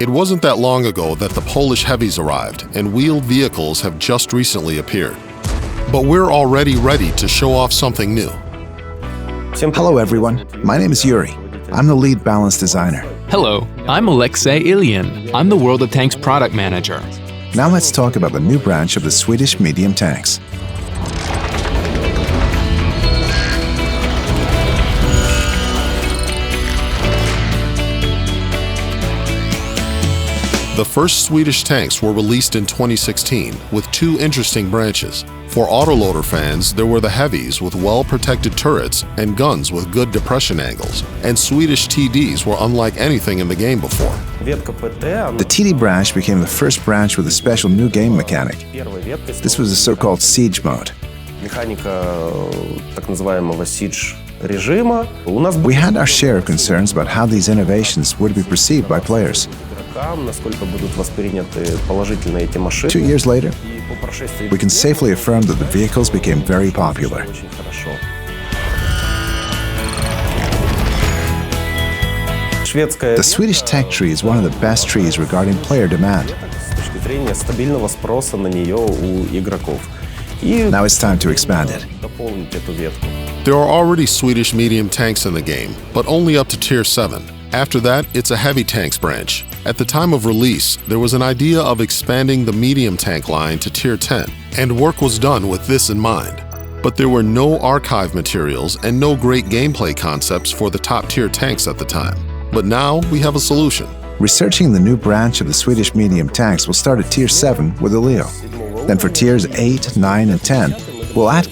It wasn't that long ago that the Polish heavies arrived, and wheeled vehicles have just recently appeared. But we're already ready to show off something new. Hello everyone, my name is Yuri. I'm the lead balance designer. Hello, I'm Alexei Ilyin. I'm the World of Tanks product manager. Now let's talk about the new branch of the Swedish medium tanks. The first Swedish tanks were released in 2016 with two interesting branches. For autoloader fans, there were the heavies with well-protected turrets and guns with good depression angles, and Swedish TDs were unlike anything in the game before. The TD branch became the first branch with a special new game mechanic. This was the so-called siege mode. We had our share of concerns about how these innovations would be perceived by players. 2 years later, we can safely affirm that the vehicles became very popular. The Swedish tech tree is one of the best trees regarding player demand. Now it's time to expand it. There are already Swedish medium tanks in the game, but only up to Tier 7. After that, it's a heavy tanks branch. At the time of release, there was an idea of expanding the medium tank line to Tier 10, and work was done with this in mind. But there were no archive materials and no great gameplay concepts for the top-tier tanks at the time. But now we have a solution. Researching the new branch of the Swedish medium tanks will start at Tier 7 with the Leo. Then for Tiers 8, 9, and 10, we'll add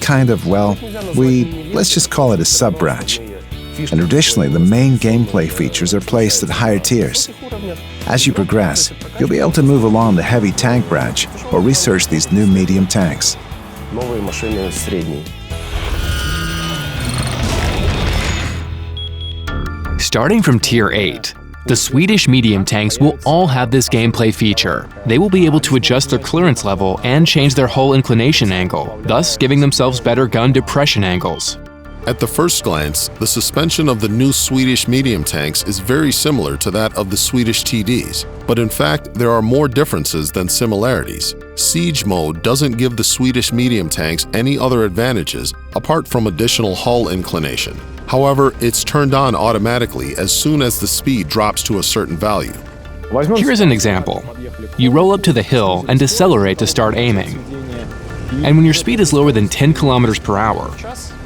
let's just call it a sub-branch. And additionally, the main gameplay features are placed at higher tiers. As you progress, you'll be able to move along the heavy tank branch or research these new medium tanks. Starting from Tier 8, the Swedish medium tanks will all have this gameplay feature. They will be able to adjust their clearance level and change their hull inclination angle, thus giving themselves better gun depression angles. At the first glance, the suspension of the new Swedish medium tanks is very similar to that of the Swedish TDs, but in fact, there are more differences than similarities. Siege mode doesn't give the Swedish medium tanks any other advantages apart from additional hull inclination. However, it's turned on automatically as soon as the speed drops to a certain value. Here's an example. You roll up to the hill and decelerate to start aiming. And when your speed is lower than 10 kilometers per hour,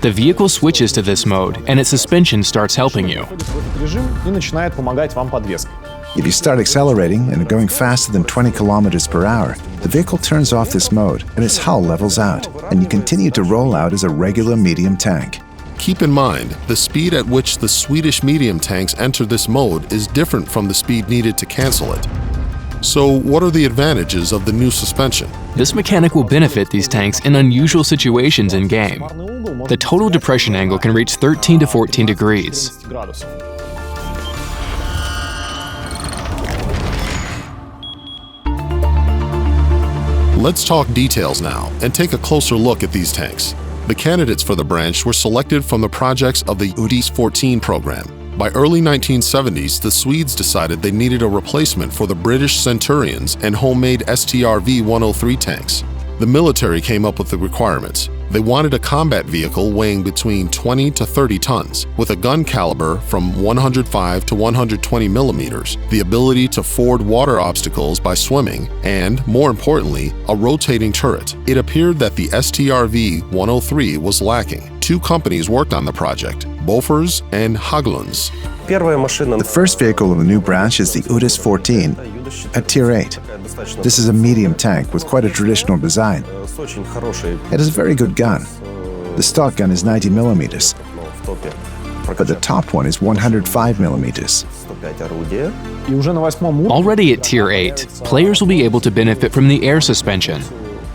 the vehicle switches to this mode and its suspension starts helping you. If you start accelerating and are going faster than 20 kilometers per hour, the vehicle turns off this mode and its hull levels out, and you continue to roll out as a regular medium tank. Keep in mind, the speed at which the Swedish medium tanks enter this mode is different from the speed needed to cancel it. So what are the advantages of the new suspension? This mechanic will benefit these tanks in unusual situations in-game. The total depression angle can reach 13 to 14 degrees. Let's talk details now and take a closer look at these tanks. The candidates for the branch were selected from the projects of the Otis 14 program. By early 1970s, the Swedes decided they needed a replacement for the British Centurions and homemade STRV-103 tanks. The military came up with the requirements. They wanted a combat vehicle weighing between 20 to 30 tons, with a gun caliber from 105 to 120 millimeters, the ability to ford water obstacles by swimming, and, more importantly, a rotating turret. It appeared that the STRV-103 was lacking. Two companies worked on the project, Bofors and Haglunds. The first vehicle of the new branch is the Otis 14 at Tier 8. This is a medium tank with quite a traditional design. It is a very good gun. The stock gun is 90 millimeters, but the top one is 105 millimeters. Already at Tier 8, players will be able to benefit from the air suspension.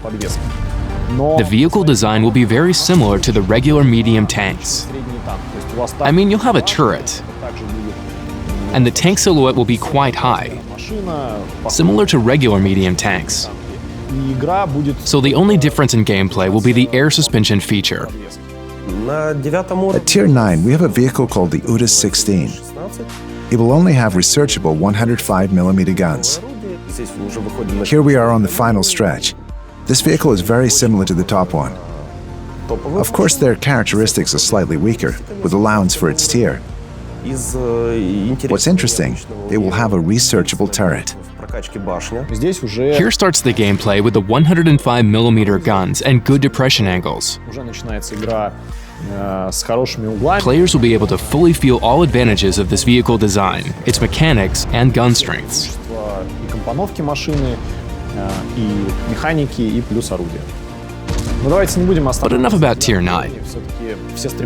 The vehicle design will be very similar to the regular medium tanks. I mean, you'll have a turret, and the tank silhouette will be quite high, similar to regular medium tanks. So the only difference in gameplay will be the air suspension feature. At Tier 9, we have a vehicle called the Otis 16. it will only have researchable 105mm guns. Here we are on the final stretch. This vehicle is very similar to the top one. Of course, their characteristics are slightly weaker, with allowance for its tier. What's interesting, it will have a researchable turret. Here starts the gameplay with the 105mm guns and good depression angles. Players will be able to fully feel all advantages of this vehicle design, its mechanics, and gun strengths. But enough about Tier 9.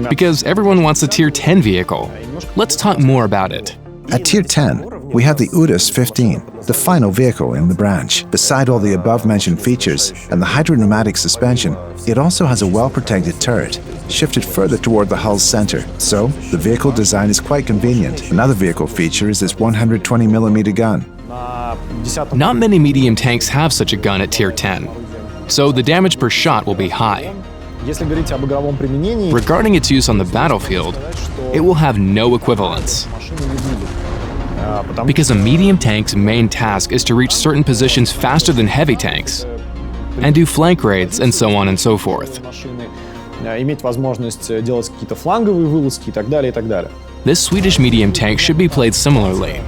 Because everyone wants a Tier 10 vehicle, let's talk more about it. At Tier 10, we have the Otis 15, the final vehicle in the branch. Beside all the above-mentioned features and the hydropneumatic suspension, it also has a well-protected turret, shifted further toward the hull's center. So, the vehicle design is quite convenient. Another vehicle feature is this 120mm gun. Not many medium tanks have such a gun at Tier 10, so the damage per shot will be high. Regarding its use on the battlefield, it will have no equivalence. Because a medium tank's main task is to reach certain positions faster than heavy tanks, and do flank raids and so on and so forth. This Swedish medium tank should be played similarly.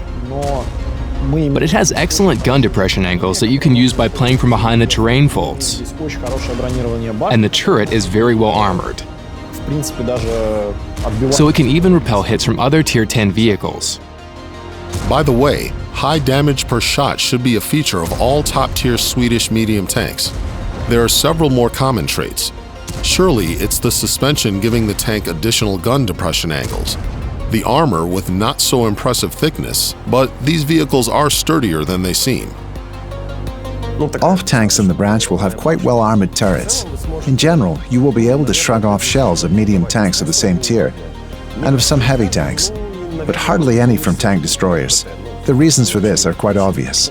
But it has excellent gun depression angles that you can use by playing from behind the terrain folds. And the turret is very well armored. So it can even repel hits from other Tier 10 vehicles. By the way, high damage per shot should be a feature of all top-tier Swedish medium tanks. There are several more common traits. Surely, it's the suspension giving the tank additional gun depression angles, the armor with not so impressive thickness, but these vehicles are sturdier than they seem. All tanks in the branch will have quite well-armored turrets. In general, you will be able to shrug off shells of medium tanks of the same tier, and of some heavy tanks, but hardly any from tank destroyers. The reasons for this are quite obvious.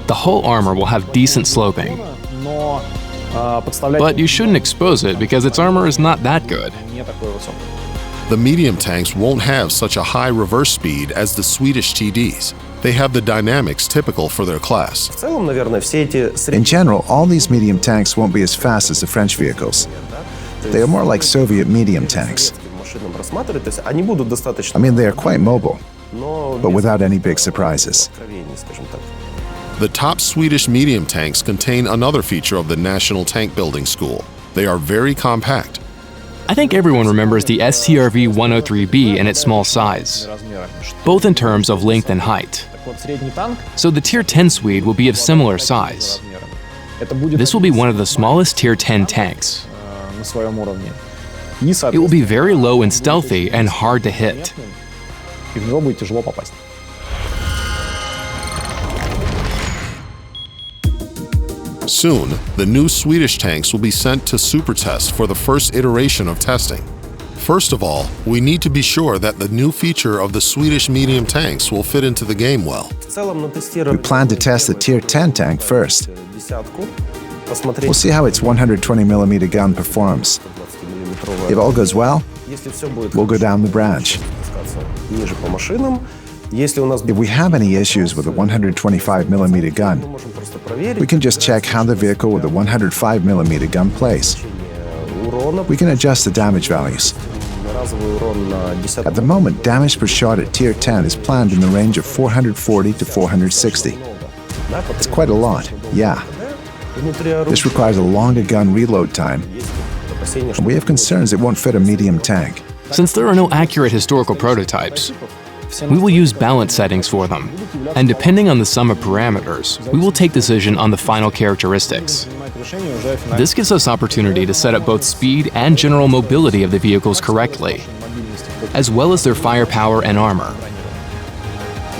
The hull armor will have decent sloping, but you shouldn't expose it because its armor is not that good. The medium tanks won't have such a high reverse speed as the Swedish TDs. They have the dynamics typical for their class. In general, all these medium tanks won't be as fast as the French vehicles. They are more like Soviet medium tanks. I mean, they are quite mobile, but without any big surprises. The top Swedish medium tanks contain another feature of the National Tank Building School. They are very compact. I think everyone remembers the STRV-103B and its small size, both in terms of length and height. So the Tier 10 Swede will be of similar size. This will be one of the smallest Tier 10 tanks. It will be very low and stealthy and hard to hit. Soon, the new Swedish tanks will be sent to Supertest for the first iteration of testing. First of all, we need to be sure that the new feature of the Swedish medium tanks will fit into the game well. We plan to test the Tier 10 tank first. We'll see how its 120mm gun performs. If all goes well, we'll go down the branch. If we have any issues with the 125mm gun, we can just check how the vehicle with the 105mm gun plays. We can adjust the damage values. At the moment, damage per shot at Tier 10 is planned in the range of 440 to 460. It's quite a lot, yeah. This requires a longer gun reload time, and we have concerns it won't fit a medium tank. Since there are no accurate historical prototypes, we will use balance settings for them, and depending on the sum of parameters, we will take decision on the final characteristics. This gives us opportunity to set up both speed and general mobility of the vehicles correctly, as well as their firepower and armor.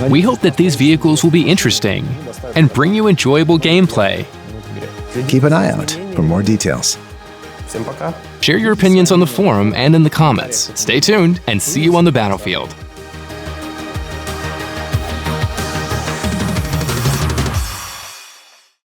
We hope that these vehicles will be interesting and bring you enjoyable gameplay. Keep an eye out for more details. Share your opinions on the forum and in the comments. Stay tuned and see you on the battlefield.